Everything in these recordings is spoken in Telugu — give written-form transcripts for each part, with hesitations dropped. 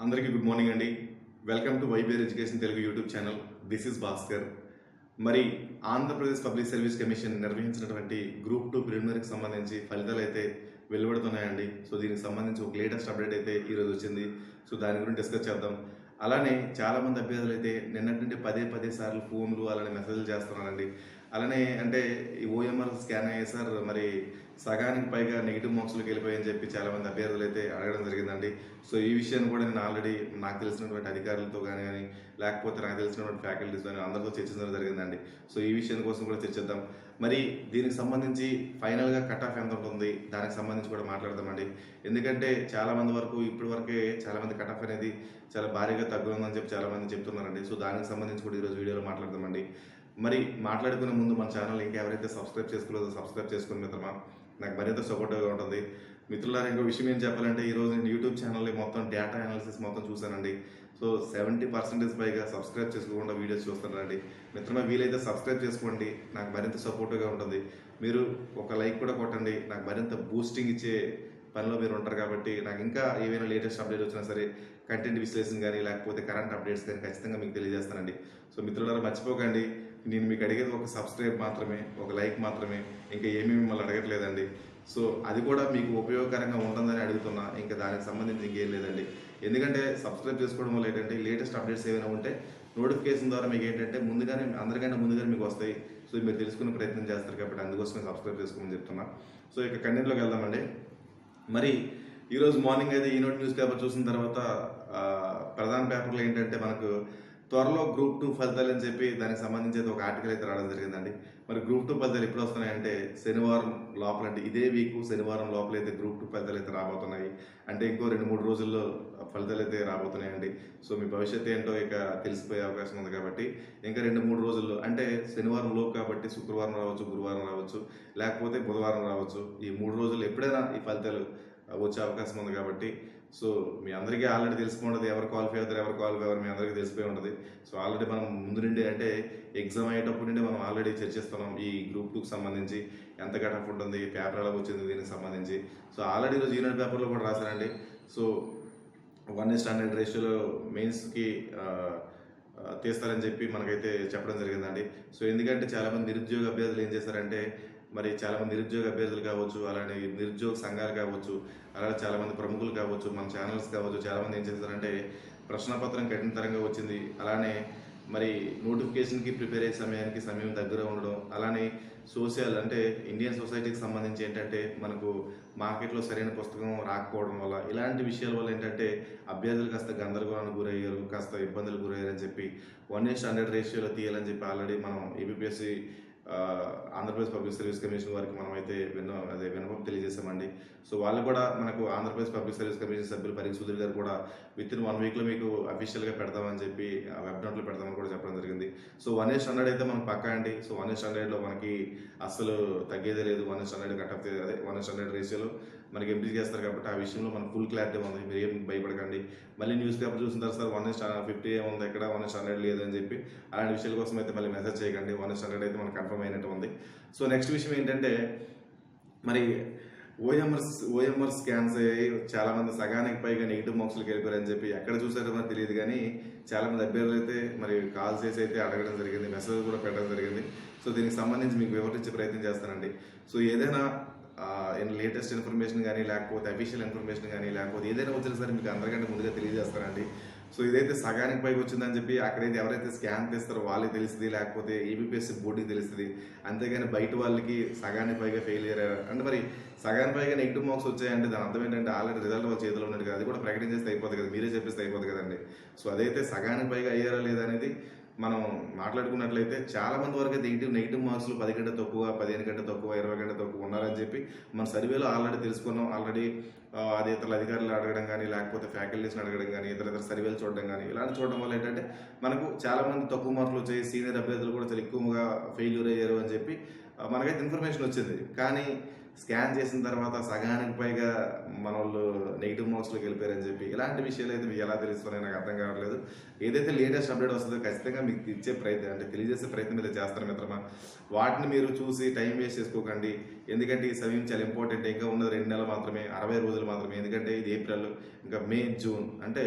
అందరికీ గుడ్ మార్నింగ్ అండి. Welcome to YBR education Telugu YouTube channel. This is Bhaskar. మరి ఆంధ్రప్రదేశ్ పబ్లిక్ సర్వీస్ కమిషన్ నిర్వహించినటువంటి గ్రూప్ 2 ప్రిలిమినరీకి సంబంధించి ఫలితాలు అయితే వెలువడుతున్నాయండి. సో దీనికి సంబంధించి ఒక లేటెస్ట్ అప్డేట్ అయితే ఈరోజు వచ్చింది. సో దాని గురించి డిస్కస్ చేద్దాం. అలానే చాలామంది అభ్యర్థులు అయితే నిన్నటి నుండి పదే సార్లు ఫోన్లు అలానే మెసేజ్లు చేస్తున్నారండి. అలానే అంటే ఈ ఓఎంఆర్ స్కాన్ అయ్యే సార్ మరి సగానికి పైగా నెగిటివ్ మార్క్స్లోకి వెళ్ళిపోయని చెప్పి చాలామంది అభ్యర్థులు అయితే అడగడం జరిగిందండి. సో ఈ విషయాన్ని కూడా నేను ఆల్రెడీ నాకు తెలిసినటువంటి అధికారులతో కానీ లేకపోతే నాకు తెలిసినటువంటి ఫ్యాకల్టీస్ కానీ అందరితో చర్చించడం జరిగిందండి. సో ఈ విషయం కోసం కూడా చర్చిద్దాం. మరి దీనికి సంబంధించి ఫైనల్గా కట్ ఆఫ్ ఎంత ఉంటుంది దానికి సంబంధించి కూడా మాట్లాడదామండి. ఎందుకంటే చాలామంది వరకు ఇప్పటి వరకే చాలామంది కట్ ఆఫ్ అనేది చాలా భారీగా తగ్గుతుందని చెప్పి చాలామంది చెప్తున్నారండి. సో దానికి సంబంధించి కూడా ఈరోజు వీడియోలో మాట్లాడదామండి. మరి మాట్లాడుకునే ముందు మన ఛానల్ ఇంకెవరైతే సబ్స్క్రైబ్ చేసుకోలేదో సబ్స్క్రైబ్ చేసుకుని మిత్రమా, నాకు మరింత సపోర్టివ్గా ఉంటుంది. మిత్రులారా, ఇంకో విషయం ఏం చెప్పాలంటే ఈరోజు నేను యూట్యూబ్ ఛానల్లో మొత్తం డేటా అనాలిసిస్ మొత్తం చూశానండి. సో 70% పైగా సబ్స్క్రైబ్ చేసుకోకుండా వీడియోస్ చూస్తున్నారండి. మిత్రమా, వీలైతే సబ్స్క్రైబ్ చేసుకోండి, నాకు మరింత సపోర్టివ్గా ఉంటుంది. మీరు ఒక లైక్ కూడా కొట్టండి, నాకు మరింత బూస్టింగ్ ఇచ్చే పనిలో మీరు ఉంటారు కాబట్టి నాకు ఇంకా ఏవైనా లేటెస్ట్ అప్డేట్ వచ్చినా సరే కంటెంట్ విశ్లేషణ కానీ లేకపోతే కరెంట్ అప్డేట్స్ కానీ ఖచ్చితంగా మీకు తెలియజేస్తానండి. సో మిత్రులారా, మర్చిపోకండి, నేను మీకు అడిగేది ఒక సబ్స్క్రైబ్ మాత్రమే, ఒక లైక్ మాత్రమే, ఇంకా ఏమీ మిమ్మల్ని అడగట్లేదండి. సో అది కూడా మీకు ఉపయోగకరంగా ఉంటుందని అడుగుతున్నా, ఇంకా దానికి సంబంధించి ఇంకేం లేదండి. ఎందుకంటే సబ్స్క్రైబ్ చేసుకోవడం వల్ల ఏంటంటే లేటెస్ట్ అప్డేట్స్ ఏమైనా ఉంటే నోటిఫికేషన్ ద్వారా మీకు ఏంటంటే ముందుగానే అందరికంటే ముందుగానే మీకు వస్తాయి. సో మీరు తెలుసుకునే ప్రయత్నం చేస్తారు కాబట్టి అందుకోసమే సబ్స్క్రైబ్ చేసుకోమని చెప్తున్నా. సో ఇక కంటెంట్లోకి వెళ్దామండి. మరి ఈరోజు మార్నింగ్ అయితే ఈనాడు న్యూస్ పేపర్ చూసిన తర్వాత ప్రధాన పేపర్లో ఏంటంటే మనకు త్వరలో గ్రూప్ 2 ఫలితాలు అని చెప్పి దానికి సంబంధించి అయితే ఒక ఆర్టికల్ అయితే రావడం జరిగిందండి. మరి గ్రూప్ 2 ఫలితాలు ఎప్పుడు వస్తున్నాయంటే శనివారం లోపల, అంటే ఇదే వీక్ శనివారం లోపల అయితే గ్రూప్ 2 ఫలితాలు అయితే రాబోతున్నాయి. అంటే ఇంకో 2-3 రోజుల్లో ఫలితాలు అయితే రాబోతున్నాయండి. సో మీ భవిష్యత్తు ఏంటో ఇక తెలిసిపోయే అవకాశం ఉంది కాబట్టి ఇంకా 2-3 రోజుల్లో, అంటే శనివారం లోపు కాబట్టి శుక్రవారం రావచ్చు, గురువారం రావచ్చు, లేకపోతే బుధవారం రావచ్చు. ఈ 3 రోజులు ఎప్పుడైనా ఈ ఫలితాలు వచ్చే అవకాశం ఉంది కాబట్టి సో మీ అందరికీ ఆల్రెడీ తెలిసిపోతుంది ఎవరు క్వాలిఫై అవుతారు, ఎవరు క్వాలిఫై అవ్వరు, మీ అందరికీ తెలిసిపోయి ఉంటుంది. సో ఆల్రెడీ మనం ముందు నుండి, అంటే ఎగ్జామ్ అయ్యేటప్పుడు నుండి మనం ఆల్రెడీ చర్చిస్తున్నాం ఈ గ్రూప్ 2కి సంబంధించి ఎంత కట్ ఆఫ్ ఉంటుంది, పేపర్ ఎలా వచ్చింది దీనికి సంబంధించి. సో ఆల్రెడీ ఈరోజు ఈనాడు పేపర్లో కూడా రాశారండి. సో 1:100 రేషియోలో మెయిన్స్కి తీస్తారని చెప్పి మనకైతే చెప్పడం జరిగిందండి. సో ఎందుకంటే చాలామంది నిరుద్యోగ అభ్యర్థులు ఏం చేశారంటే, మరి చాలామంది నిరుద్యోగ అభ్యర్థులు కావచ్చు, అలానే నిరుద్యోగ సంఘాలు కావచ్చు, అలాగే చాలామంది ప్రముఖులు కావచ్చు, మన ఛానల్స్ కావచ్చు, చాలామంది ఏం చేస్తారంటే ప్రశ్నపత్రం కఠినతరంగా వచ్చింది, అలానే మరి నోటిఫికేషన్కి ప్రిపేర్ అయ్యే సమయం దగ్గర ఉండడం, అలానే సోషల్ అంటే ఇండియన్ సొసైటీకి సంబంధించి ఏంటంటే మనకు మార్కెట్లో సరైన పుస్తకం రాకపోవడం వల్ల, ఇలాంటి విషయాల వల్ల ఏంటంటే అభ్యర్థులు కాస్త గందరగోళానికి గురయ్యారు, కాస్త ఇబ్బందులు గురయ్యారని చెప్పి 1:100 రేషియోలో తీయాలని చెప్పి ఆల్రెడీ మనం ABPSC Andhra Pradesh public service commission వారికి మనం అయితే విన్నపం తెలియజేశామండి. సో వాళ్ళు కూడా మనకు ఆంధ్రప్రదేశ్ పబ్లిక్ సర్వీస్ కమిషన్ సభ్యులు పరీక్ష సుధీర్ గారు కూడా వితిన్ 1 వీక్లో మీకు అఫీషియల్గా పెడతామని చెప్పి వెబ్ నోట్లో పెడతామని కూడా చెప్పడం జరిగింది. సో 1:100 అయితే మనకు పక్కా అండి. సో 1:100లో మనకి అస్సలు తగ్గేదే లేదు. 1:100 కట్ ఆఫ్, అదే 1:100 రేషియోలో మనకి ఎంపిక చేస్తారు కాబట్టి ఆ విషయంలో మనకు ఫుల్ క్లారిటీ ఉంది. మీరు ఏం భయపడకండి. మళ్ళీ న్యూస్ పేపర్ చూసిన తర్వాత సార్ 1:50 ఉంది, ఎక్కడ 1:100 లేదు అని చెప్పి అలాంటి విషయాల కోసం అయితే మళ్ళీ మెసేజ్ చేయకండి. 1:100 అయితే మనకు కన్ఫర్మ్ అయినట్టు ఉంది. సో నెక్స్ట్ విషయం ఏంటంటే, మరి ఓఎంఆర్ స్కాన్స్ అయ్యి చాలామంది సగానికి పైగా నెగిటివ్ మార్క్స్లోకి వెళ్ళిపోయారని చెప్పి ఎక్కడ చూసారో మనకు తెలియదు, కానీ చాలామంది అభ్యర్థులు అయితే మరి కాల్ చేసి అయితే అడగడం జరిగింది, మెసేజ్ కూడా పెట్టడం జరిగింది. సో దీనికి సంబంధించి మీకు వివరించే ప్రయత్నం చేస్తానండి. సో ఏదైనా లేటెస్ట్ ఇన్ఫర్మేషన్ కానీ లేకపోతే అఫీషియల్ ఇన్ఫర్మేషన్ కానీ లేకపోతే ఏదైనా వచ్చినా సరే మీకు అందరికంటే ముందుగా తెలియజేస్తానండి. సో ఇదైతే సగానికి పైకి వచ్చిందని చెప్పి అక్కడైతే ఎవరైతే స్కాన్ తీస్తారో వాళ్ళకి తెలుస్తుంది, లేకపోతే ఏబిపిఎస్సి బోర్డుకి తెలుస్తుంది. అంతేగాని బయట వాళ్ళకి సగానికి పైగా ఫెయిల్ అయ్యారు అంటే, మరి సగానికి పైగా నెగిటివ్ మార్క్స్ వచ్చాయంటే దాని అర్థం ఏంటంటే ఆల్రెడీ రిజల్ట్ వాళ్ళ చేతిలో ఉన్నట్టు కదా, అది కూడా ప్రకటించేస్తే అయిపోతుంది కదా, మీరే చెప్పేస్తే అయిపోతుంది కదండి. సో అదైతే సగానికి పైగా అయ్యారా లేదా అనేది మనం మాట్లాడుకున్నట్లయితే చాలామంది వరకు అయితే నెగిటివ్ మార్క్స్లు 10 కంటే తక్కువ, 15 కంటే తక్కువ, 20 కంటే తక్కువ ఉన్నారని చెప్పి మన సర్వేలో ఆల్రెడీ తెలుసుకున్నాం. ఆల్రెడీ అది ఇతర అధికారులు అడగడం కానీ లేకపోతే ఫ్యాకల్టీస్ని అడగడం కానీ ఇతర సర్వేలు చూడడం కానీ ఇలాంటి చూడడం వల్ల ఏంటంటే మనకు చాలామంది తక్కువ మార్కులు వచ్చాయి, సీనియర్ అభ్యర్థులు కూడా చాలా ఎక్కువగా ఫెయిల్యూర్ అయ్యారు అని చెప్పి మనకైతే ఇన్ఫర్మేషన్ వచ్చింది. కానీ స్కాన్ చేసిన తర్వాత సగానికి పైగా మన వాళ్ళు నెగిటివ్ మార్క్స్లోకి వెళ్ళిపోయారని చెప్పి ఇలాంటి విషయాలు అయితే మీకు ఎలా తెలుస్తున్నాయి నాకు అర్థం కావట్లేదు. ఏదైతే లేటెస్ట్ అప్డేట్ వస్తుందో ఖచ్చితంగా మీకు ఇచ్చే ప్రయత్నం అంటే తెలియజేసే ప్రయత్నం అయితే చేస్తారు మిత్రమా. వాటిని మీరు చూసి టైం వేస్ట్ చేసుకోకండి. ఎందుకంటే ఈ సమయం చాలా ఇంపార్టెంట్. ఇంకా ఉన్నది 2 నెలలు మాత్రమే, 60 రోజులు మాత్రమే. ఎందుకంటే ఇది ఏప్రిల్, ఇంకా మే, జూన్ అంటే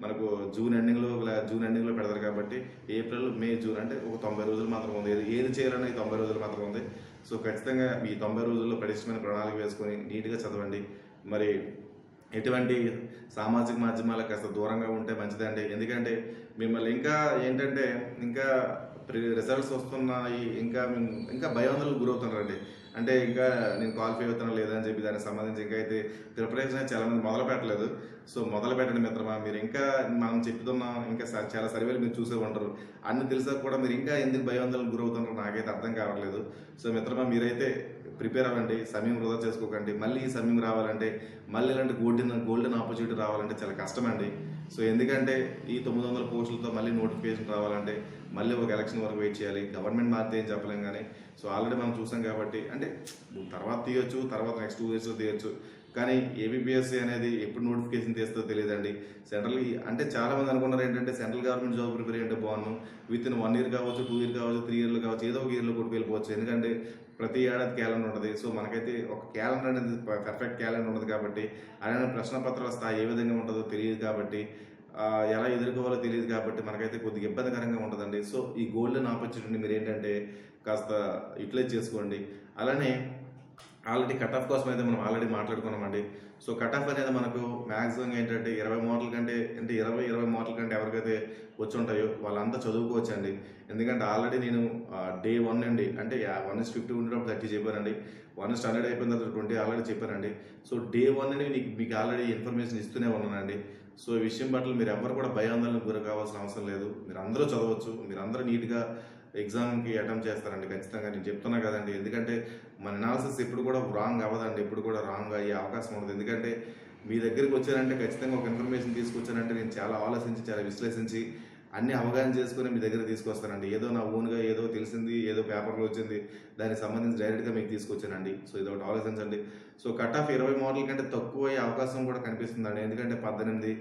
మనకు జూన్ ఎండింగ్లో పెడతారు కాబట్టి ఏప్రిల్, మే, జూన్ అంటే ఒక 90 రోజులు మాత్రం ఉంది. ఏది చేయాలన్నా ఈ 90 రోజులు మాత్రం ఉంది. సో ఖచ్చితంగా ఈ 90 రోజుల్లో పటిష్టమైన ప్రణాళిక వేసుకొని నీట్గా చదవండి. మరి ఎటువంటి సామాజిక మాధ్యమాలకు కాస్త దూరంగా ఉంటే మంచిదండి. ఎందుకంటే మిమ్మల్ని ఇంకా ఏంటంటే ఇంకా రిజల్ట్స్ వస్తున్నాయి, ఇంకా భయాందోళనకు గురవుతున్నారండి. అంటే ఇంకా నేను క్వాలిఫై అవుతాను లేదా అని చెప్పి దానికి సంబంధించి ఇంకా అయితే ప్రిపరేషన్ చాలామంది మొదలు పెట్టలేదు. సో మొదలు పెట్టండి మిత్రమా. మీరు ఇంకా మనం చెప్తున్నాం, ఇంకా చాలా సర్వేలు మీరు చూసే ఉంటారు. అన్ని తెలిసాక కూడా మీరు ఇంకా ఎందుకు భయాందోళనకు గురవుతున్నారో నాకైతే అర్థం కావట్లేదు. సో మిత్రమా, మీరైతే ప్రిపేర్ అవ్వండి, సమయం వృధా చేసుకోకండి. మళ్ళీ ఈ సమయం రావాలంటే, మళ్ళీ ఇలాంటి గోల్డెన్ ఆపర్చునిటీ రావాలంటే చాలా కష్టమండి. సో ఎందుకంటే ఈ 900 పోస్టులతో మళ్ళీ నోటిఫికేషన్ రావాలంటే మళ్ళీ ఒక ఎలక్షన్ వరకు వెయిట్ చేయాలి. గవర్నమెంట్ మారితే ఏం చెప్పలేం కానీ, సో ఆల్రెడీ మనం చూసాం కాబట్టి అంటే తర్వాత తీయొచ్చు, తర్వాత నెక్స్ట్ 2 yearsలో తీయొచ్చు. కానీ ఏబిపిఎస్సి అనేది ఎప్పుడు నోటిఫికేషన్ తీస్తుందో తెలియదండి. సెంట్రల్ అంటే చాలామంది అనుకున్నారు ఏంటంటే సెంట్రల్ గవర్నమెంట్ జాబ్ ప్రిపేర్ అంటే బాగున్నాను, విత్ ఇన్ 1 year కావచ్చు, 2 year కావచ్చు, 3 yearలు కావచ్చు, ఏదో ఒక ఇయర్లో కొట్టుకు వెళ్ళిపోవచ్చు. ఎందుకంటే ప్రతి ఏడాది క్యాలెండర్ ఉంటుంది. సో మనకైతే ఒక క్యాలెండర్ అనేది పర్ఫెక్ట్ క్యాలెండర్ ఉండదు కాబట్టి, అలానే ప్రశ్న పత్రాల స్థాయి ఏ విధంగా ఉంటుందో తెలియదు కాబట్టి, ఎలా ఎదుర్కోవాలో తెలియదు కాబట్టి మనకైతే కొద్దిగా ఇబ్బందికరంగా ఉంటుందండి. సో ఈ గోల్డెన్ ఆపర్చునిటీ మీరు ఏంటంటే కాస్త యూటిలైజ్ చేసుకోండి. అలానే ఆల్రెడీ కట్ ఆఫ్ కోసం అయితే మనం ఆల్రెడీ మాట్లాడుకున్నామండి. సో కట్ ఆఫ్ అనేది మనకు మ్యాక్సిమం ఏంటంటే 20 మార్కుల కంటే అంటే 20 మార్కుల కంటే ఎవరికైతే వచ్చి ఉంటాయో వాళ్ళంతా చదువుకోవచ్చండి. ఎందుకంటే ఆల్రెడీ నేను డే 1 నుండి అంటే 1:50 ఉండేటప్పుడు 30 చెప్పానండి. 1:100 అయిపోయిన తర్వాత 20 ఆల్రెడీ చెప్పానండి. సో డే 1 నుండి మీకు ఆల్రెడీ ఇన్ఫర్మేషన్ ఇస్తూనే ఉన్నానండి. సో ఈ విషయం పట్ల మీరు ఎవరు కూడా భయాందోళనకు గురి కావాల్సిన అవసరం లేదు. మీరు అందరూ చదవచ్చు, మీరు అందరూ నీట్గా ఎగ్జామ్కి అటెంప్ట్ చేస్తారండి ఖచ్చితంగా. నేను చెప్తున్నా కదండి. ఎందుకంటే మన అనాలిసిస్ ఎప్పుడు కూడా రాంగ్ అవ్వదండి, ఎప్పుడు కూడా రాంగ్ అయ్యే అవకాశం ఉండదు. ఎందుకంటే మీ దగ్గరికి వచ్చారంటే ఖచ్చితంగా ఒక ఇన్ఫర్మేషన్ తీసుకొచ్చానంటే నేను చాలా ఆలోచించి, చాలా విశ్లేషించి అన్ని అవగాహన చేసుకుని మీ దగ్గర తీసుకొస్తానండి. ఏదో నా ఓన్గా ఏదో తెలిసింది, ఏదో పేపర్లో వచ్చింది దానికి సంబంధించి డైరెక్ట్గా మీకు తీసుకొచ్చానండి. సో ఇదొకటి ఆలోచించండి. సో కట్ ఆఫ్ 20 మార్కుల కంటే తక్కువ అయ్యే అవకాశం కూడా కనిపిస్తుందండి. ఎందుకంటే 18,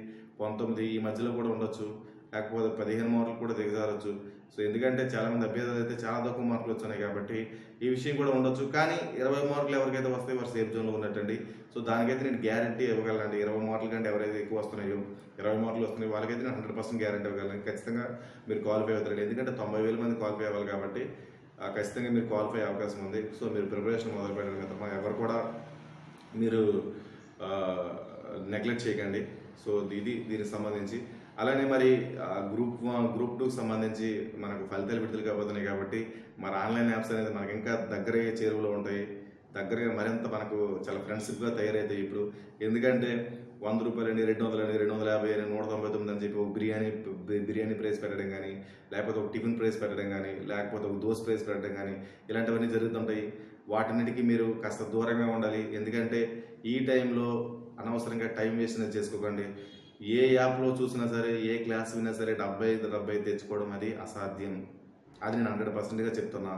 19 ఈ మధ్యలో కూడా ఉండొచ్చు, లేకపోతే 15 మార్కులు కూడా దిగజారొచ్చు. సో ఎందుకంటే చాలామంది అభ్యర్థులు అయితే చాలా తక్కువ మార్కులు వచ్చినాయి కాబట్టి ఈ విషయం కూడా ఉండొచ్చు. కానీ 20 మార్కులు ఎవరికైతే వస్తాయి వారు సేఫ్ జోన్లో ఉన్నట్టండి. సో దానికైతే నేను గ్యారంటీ ఇవ్వగలండి. 20 మార్కుల కంటే ఎవరైతే ఎక్కువ వస్తున్నాయో, 20 మార్కులు వస్తున్నాయి వాళ్ళకైతే నేను 100% గ్యారంటీ ఇవ్వగలను. ఖచ్చితంగా మీరు క్వాలిఫై అవుతారండి. ఎందుకంటే 90,000 మంది క్వాలిఫై అవ్వాలి కాబట్టి ఖచ్చితంగా మీరు క్వాలిఫై అయ్యే అవకాశం ఉంది. సో మీరు ప్రిపరేషన్ మొదలు పెట్టండి మిత్రమా. ఎవరు కూడా మీరు నెగ్లెక్ట్ చేయకండి. సో దీనికి సంబంధించి అలానే మరి గ్రూప్ 2కి సంబంధించి మనకు ఫలితాలు విడుదల కాబోతున్నాయి కాబట్టి మరి ఆన్లైన్ యాప్స్ అనేది మనకి ఇంకా దగ్గరే చేరువలో ఉంటాయి. దగ్గరగా మరింత మనకు చాలా ఫ్రెండ్షిప్గా తయారవుతాయి ఇప్పుడు. ఎందుకంటే 100 రూపాయలని, 200 అని, 250 అని, 199 అని చెప్పి ఒక బిర్యానీ ప్రైస్ పెట్టడం కానీ, లేకపోతే ఒక టిఫిన్ ప్రైస్ పెట్టడం కానీ, లేకపోతే ఒక దోశ ప్రైస్ పెట్టడం కానీ ఇలాంటివన్నీ జరుగుతుంటాయి. వాటన్నిటికీ మీరు కాస్త దూరంగా ఉండాలి. ఎందుకంటే ఈ టైంలో అనవసరంగా టైం వేస్ట్ అనేది చేసుకోకండి. ఏ యాప్లో చూసినా సరే, ఏ క్లాస్ విన్నా సరే 75 తెచ్చుకోవడం అది అసాధ్యం. అది నేను 100%గా చెప్తున్నా.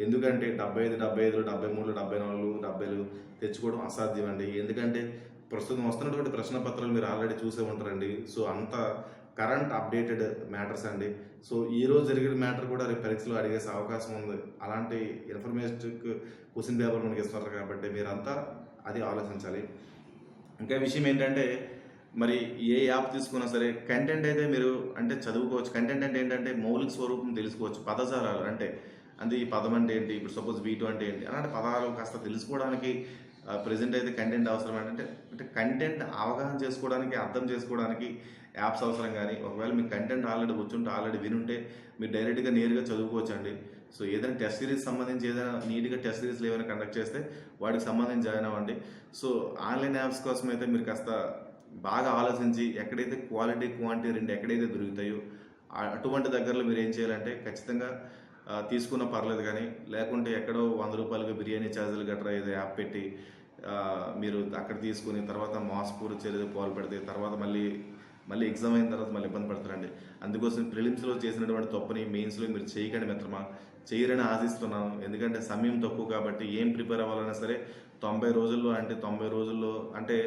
ఎందుకంటే 75, 73, 74, 70 తెచ్చుకోవడం అసాధ్యం అండి. ఎందుకంటే ప్రస్తుతం వస్తున్నటువంటి ప్రశ్న పత్రాలు మీరు ఆల్రెడీ చూసే ఉంటారండి. సో అంత కరెంట్ అప్డేటెడ్ మ్యాటర్స్ అండి. సో ఈరోజు జరిగిన మ్యాటర్ కూడా రేపు పరీక్షలో అడిగేసే అవకాశం ఉంది. అలాంటి ఇన్ఫర్మేటివ్ క్వశ్చన్ పేపర్ మనకి ఇస్తున్నారు కాబట్టి మీరంతా అది ఆలోచించాలి. ఇంకా విషయం ఏంటంటే మరి ఏ యాప్ తీసుకున్నా సరే కంటెంట్ అయితే మీరు అంటే చదువుకోవచ్చు. కంటెంట్ అంటే ఏంటంటే మౌలిక స్వరూపం తెలుసుకోవచ్చు. పదజాలాలు అంటే ఈ పదం అంటే ఏంటి, ఇప్పుడు సపోజ్ V2 అంటే ఏంటి అలాంటి పదాలు కాస్త తెలుసుకోవడానికి ప్రజెంట్ అయితే కంటెంట్ అవసరం. అంటే కంటెంట్ అవగాహన చేసుకోవడానికి, అర్థం చేసుకోవడానికి యాప్స్ అవసరం. కానీ ఒకవేళ మీకు కంటెంట్ ఆల్రెడీ వచ్చుంటే, ఆల్రెడీ వినుంటే మీరు డైరెక్ట్గా నేరుగా చదువుకోవచ్చు అండి. సో ఏదైనా టెస్ట్ సిరీస్ సంబంధించి ఏదైనా నీట్గా టెస్ట్ సిరీస్లు ఏమైనా కండక్ట్ చేస్తే వాటికి సంబంధించి జాయిన్ అవ్వండి. సో ఆన్లైన్ యాప్స్ కోసం అయితే మీరు కాస్త బాగా ఆలోచించి ఎక్కడైతే క్వాలిటీ, క్వాంటిటీ రెండు ఎక్కడైతే దొరుకుతాయో అటువంటి దగ్గరలో మీరు ఏం చేయాలంటే ఖచ్చితంగా తీసుకున్న పర్లేదు. కానీ లేకుంటే ఎక్కడో 100 రూపాయలకి బిర్యానీ ఛార్జీలు గట్రా ఏదో యాప్ పెట్టి మీరు అక్కడ తీసుకుని తర్వాత మోసపూర్ చర్యలు పాల్పడితే తర్వాత మళ్ళీ ఎగ్జామ్ అయిన తర్వాత మళ్ళీ ఇబ్బంది పడతారండి. అందుకోసం ప్రిలిమ్స్లో చేసినటువంటి తప్పుని మెయిన్స్లో మీరు చేయకండి మిత్రమా. చేయరని ఆశిస్తున్నాను. ఎందుకంటే సమయం తక్కువ కాబట్టి ఏం ప్రిపేర్ అవ్వాలన్నా సరే 90 రోజుల్లో అంటే 90 రోజుల్లో అంటే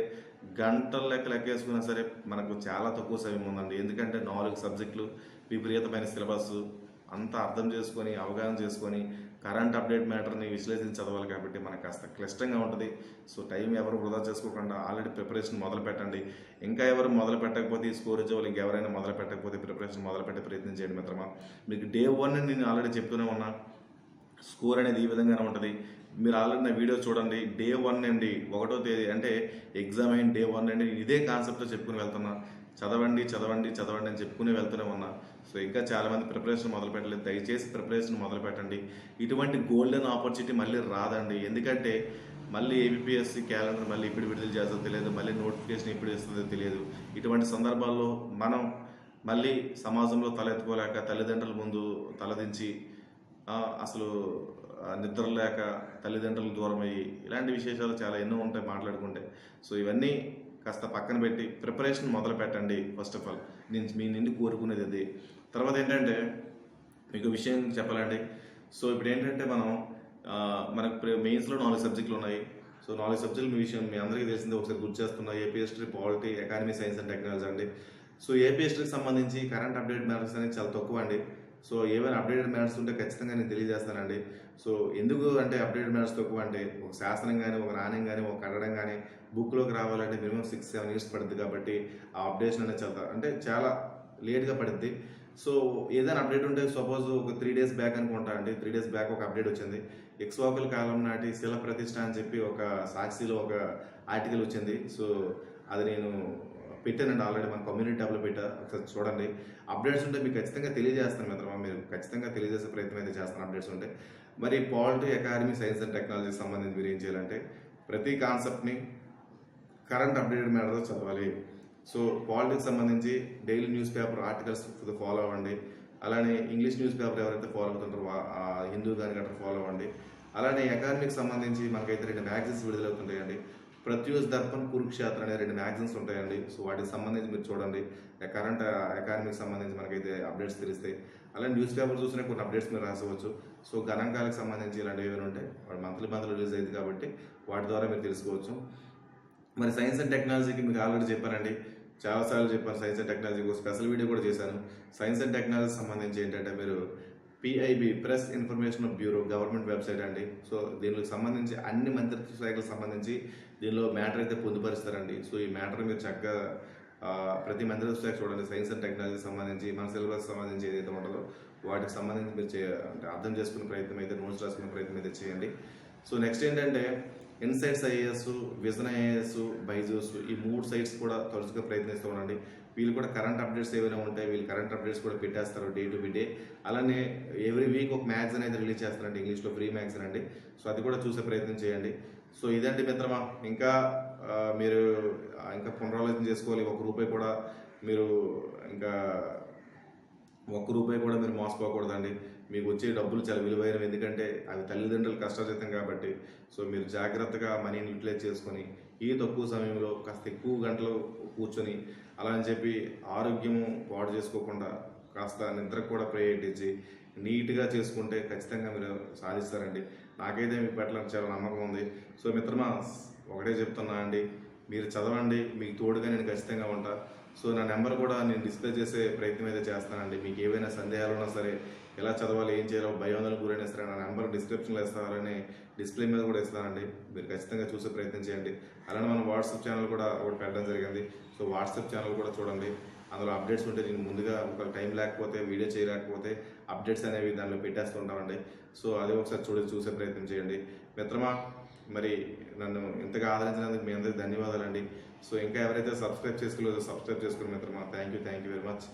గంటల లెక్కేసుకున్నా సరే మనకు చాలా తక్కువ సమయం ఉందండి. ఎందుకంటే 4 సబ్జెక్టులు, విపరీతమైన సిలబస్ అంతా అర్థం చేసుకొని, అవగాహన చేసుకొని, కరెంట్ అప్డేట్ మ్యాటర్ని విశ్లేషించి చదవాలి కాబట్టి మనకు కాస్త క్లిష్టంగా ఉంటుంది. సో టైం ఎవరు వృధా చేసుకోకుండా ఆల్రెడీ ప్రిపరేషన్ మొదలు పెట్టండి. ఇంకా ఎవరు మొదలు పెట్టకపోతే ఈ స్కోర్ వచ్చే వాళ్ళు ఇంకెవరైనా మొదలు పెట్టకపోతే ప్రిపరేషన్ మొదలు పెట్టే ప్రయత్నం చేయండి మిత్రమా. మీకు డే 1 నేను ఆల్రెడీ చెప్తూనే ఉన్నా, స్కోర్ అనేది ఈ విధంగానే ఉంటుంది. మీరు ఆల్రెడీ నా వీడియో చూడండి. డే 1 అండి, 1వ తేదీ అంటే ఎగ్జామ్ అయిన డే 1 అండి, ఇదే కాన్సెప్ట్తో చెప్పుకుని వెళ్తున్నా. చదవండి చదవండి చదవండి అని చెప్పుకుని వెళ్తూనే ఉన్నా. సో ఇంకా చాలామంది ప్రిపరేషన్ మొదలు పెట్టలేదు. దయచేసి ప్రిపరేషన్ మొదలు పెట్టండి. ఇటువంటి గోల్డెన్ ఆపర్చునిటీ మళ్ళీ రాదండి. ఎందుకంటే మళ్ళీ ఏపీఎస్సి క్యాలెండర్ మళ్ళీ ఇప్పుడు విడుదల చేస్తుందో తెలియదు, మళ్ళీ నోటిఫికేషన్ ఎప్పుడు ఇస్తుందో తెలియదు. ఇటువంటి సందర్భాల్లో మనం మళ్ళీ సమాజంలో తలెత్తుకోలేక తల్లిదండ్రుల ముందు తలదించి అసలు నిద్ర లేక తల్లిదండ్రులు దూరం అయ్యి ఇలాంటి విశేషాలు చాలా ఎన్నో ఉంటాయి మాట్లాడుకుంటే. సో ఇవన్నీ కాస్త పక్కన పెట్టి ప్రిపరేషన్ మొదలు పెట్టండి. ఫస్ట్ ఆఫ్ ఆల్ నేను మీ నుండి కోరుకునేది అది. తర్వాత ఏంటంటే మీకు విషయం చెప్పాలండి. సో ఇప్పుడు ఏంటంటే మనకు మెయిన్స్లో 4 సబ్జెక్టులు ఉన్నాయి. సో 4 సబ్జెక్టులు మీ విషయం మీ అందరికీ తెలిసిందే. ఒకసారి గుర్తు చేస్తున్నా, AP history, polity, economy, science and technology అండి. సో ఏపీ హిస్టరీకి సంబంధించి కరెంట్ అప్డేట్ మ్యాటర్స్ అనేది చాలా తక్కువ అండి. సో ఏమైనా అప్డేటెడ్ మ్యాటర్స్ ఉంటే ఖచ్చితంగా నేను తెలియజేస్తానండి. సో ఎందుకు అంటే అప్డేటెడ్ మ్యాటర్స్ తక్కువ అంటే, ఒక శాసనం కానీ, ఒక నాణ్యం కానీ, ఒక కట్టడం కానీ బుక్లోకి రావాలంటే మినిమం 6-7 ఇయర్స్ పడుతుంది. కాబట్టి ఆ అప్డేషన్ అనేది చాలా లేట్గా పడుద్ది. సో ఏదైనా అప్డేట్ ఉంటే సపోజ్ ఒక 3 days బ్యాక్ అనుకుంటా అండి, 3 days బ్యాక్ ఒక అప్డేట్ వచ్చింది. ఇక్ష్వాకుల కాలం నాటి శిల ప్రతిష్ఠ అని చెప్పి ఒక సాక్షిలో ఒక ఆర్టికల్ వచ్చింది. సో అది నేను పెట్టానండి, ఆల్రెడీ మన కమ్యూనిటీ ట్యాబ్లో పెట్టా, ఒకసారి చూడండి. అప్డేట్స్ ఉంటే మీకు ఖచ్చితంగా తెలియజేస్తాను మిత్రమా. మీరు ఖచ్చితంగా తెలియజేసే ప్రయత్నం అయితే చేస్తాను అప్డేట్స్ ఉంటే. మరి పాలిటీ, ఎకానమీ, సైన్స్ అండ్ టెక్నాలజీకి సంబంధించి మీరు ఏం చేయాలంటే ప్రతి కాన్సెప్ట్ని కరెంట్ అప్డేటెడ్ మ్యాటర్లో చదవాలి. సో పాలిటిక్స్ సంబంధించి daily news paper articles follow అవ్వండి. అలానే ఇంగ్లీష్ న్యూస్ పేపర్ ఎవరైతే ఫాలో అవుతుంటారో హిందూ కానీ గట్రా ఫాలో అవ్వండి. అలానే ఎకానమీకి సంబంధించి మనకైతే 2 మ్యాగజైన్స్ విడుదలవుతుంటాయండి. ప్రత్యూష్ దర్పణ్, కురుక్షేత్ర అనే 2 మ్యాగజైన్స్ ఉంటాయండి. సో వాటికి సంబంధించి మీరు చూడండి. కరెంట్ ఎకానమీకి సంబంధించి మనకైతే అప్డేట్స్ తెలుస్తాయి. అలానే న్యూస్ పేపర్ చూసినా కొన్ని అప్డేట్స్ మీరు రాసుకోవచ్చు. సో గణాంకాలకు సంబంధించి ఇలాంటివి ఏమైనా ఉంటాయి, వాడు మంత్లీ రిలీజ్ అయింది కాబట్టి వాటి ద్వారా మీరు తెలుసుకోవచ్చు. మరి సైన్స్ అండ్ టెక్నాలజీకి మీకు ఆల్రెడీ చెప్పానండి, చాలాసార్లు చెప్పాను. సైన్స్ అండ్ టెక్నాలజీకి ఒక స్పెషల్ వీడియో కూడా చేశాను. సైన్స్ అండ్ టెక్నాలజీ సంబంధించి ఏంటంటే మీరు PIB, press information bureau, government website అండి. సో దీనికి సంబంధించి అన్ని మంత్రిత్వ శాఖలకు సంబంధించి దీనిలో మ్యాటర్ అయితే పొందుపరుస్తారండి. సో ఈ మ్యాటర్ మీరు చక్కగా ప్రతి మంత్రిత్వ శాఖ చూడండి. సైన్స్ అండ్ టెక్నాలజీకి సంబంధించి మన సిలబస్ సంబంధించి ఏదైతే ఉంటుందో వాటికి సంబంధించి మీరు అంటే అర్థం చేసుకునే ప్రయత్నం అయితే, నోట్స్ రాసుకునే ప్రయత్నం అయితే చేయండి. సో నెక్స్ట్ ఏంటంటే insights IAS, vision IAS, Byju's ఈ 3 సైట్స్ కూడా తరచుగా ప్రయత్నిస్తూ ఉండండి. వీళ్ళు కూడా కరెంట్ అప్డేట్స్ ఏమైనా ఉంటాయి, వీళ్ళు కరెంట్ అప్డేట్స్ కూడా పెట్టేస్తారు డే టు డే. అలానే ఎవ్రీ వీక్ ఒక మ్యాగజైన్ అయితే రిలీజ్ చేస్తారండి, ఇంగ్లీష్లో ఫ్రీ మ్యాగజైన్ అండి. సో అది కూడా చూసే ప్రయత్నం చేయండి. సో ఇదండి మిత్రమా. ఇంకా మీరు ఇంకా పునరాలోచన చేసుకోవాలి. ₹1 కూడా మీరు ఇంకా ₹1 కూడా మీరు మోసపోకూడదండి. మీకు వచ్చే డబ్బులు చాలా విలువైనవి, ఎందుకంటే అవి తల్లిదండ్రులు కష్టార్జితం కాబట్టి. సో మీరు జాగ్రత్తగా మనీని యూటిలైజ్ చేసుకొని ఈ తక్కువ సమయంలో కాస్త ఎక్కువ గంటలు కూర్చొని అలా అని చెప్పి ఆరోగ్యము పాడు చేసుకోకుండా కాస్త నిద్రకు కూడా ప్రయారిటీ ఇచ్చి నీట్గా చేసుకుంటే ఖచ్చితంగా మీరు సాధిస్తారండి. నాకైతే మీ పట్ల చాలా నమ్మకం ఉంది. సో మిత్రమా, ఒకటే చెప్తున్నా అండి, మీరు చదవండి, మీకు తోడుగా నేను ఖచ్చితంగా ఉంటా. సో నా నెంబర్ కూడా నేను డిస్ప్లే చేసే ప్రయత్నం అయితే చేస్తానండి. మీకు ఏవైనా సందేహాలు ఉన్నా సరే, ఎలా చదవాలి, ఏం చేయాలో, భయోందనకు గురైనా సరే నా నెంబర్ డిస్క్రిప్షన్లో ఇస్తారని డిస్ప్లే మీద కూడా ఇస్తానండి. మీరు ఖచ్చితంగా చూసే ప్రయత్నం చేయండి. అలానే మన వాట్సాప్ ఛానల్ కూడా ఒకటి పెట్టడం జరిగింది. సో వాట్సాప్ ఛానల్ కూడా చూడండి. అందులో అప్డేట్స్ ఉంటే నేను ముందుగా ఒక టైం లేకపోతే, వీడియో చేయలేకపోతే అప్డేట్స్ అనేవి దానిలో పెట్టేస్తూ ఉంటామండి. సో అది ఒకసారి చూసే ప్రయత్నం చేయండి మిత్రమా. మరి నన్ను ఇంతగా ఆదరించినందుకు మీ అందరికీ ధన్యవాదాలండి. సో ఇంకా ఎవరైతే సబ్స్క్రైబ్ చేసుకోలేదో సబ్స్క్రైబ్ చేసుకుని మిత్రమా. Thank you very much.